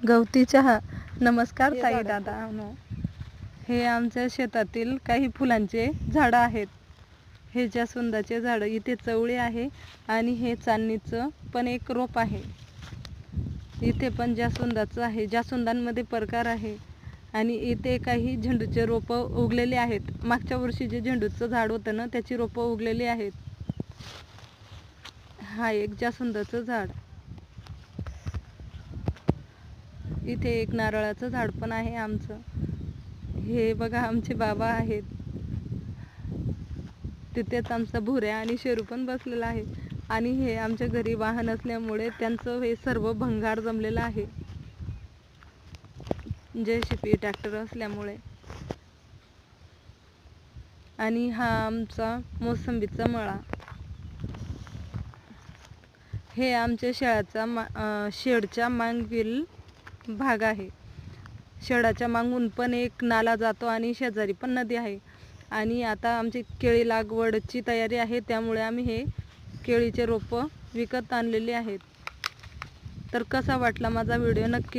गवती चहा. नमस्कार ताई दादा. हे आमच्या शेतातील काही फुलांचे झाडं आहेत. हे जास्वंदाचे झाडं, इथे चवळी आहे आणि हे चांदणीचं पण एक रोप आहे. इथे पण जास्वंदाचं आहे. जास्वंदांमध्ये प्रकार आहे. आणि इथे काही झेंडूचे रोपं उगलेले आहेत. मागच्या वर्षी जे झेंडूचं झाड होतं ना, त्याची रोपं उगलेली आहेत. हा एक जास्वंदाचं झाड. इथे एक नारळाचं झाड पण आहे आमचं. हे बघा आमचे बाबा आहेत. तिथेच आमचा भुऱ्या आणि शेरू पण बसलेला आहे. आणि हे आमच्या घरी वाहन असल्यामुळे त्यांचं हे सर्व भंगार जमलेलं आहे. JCB ट्रॅक्टर असल्यामुळे. आणि हा आमचा मोसंबीचा मळा. हे आमच्या शेडच्या मागील भाग आहे. शेडाच्या मागून पण एक नाला जातो आणि शेजारी पण नदी आहे. आणि आता आमची केळी लागवडची तयारी आहे, त्यामुळे आम्ही हे केळीचे रोपं विकत आणलेली आहेत. तर कसा वाटला माझा व्हिडिओ नक्की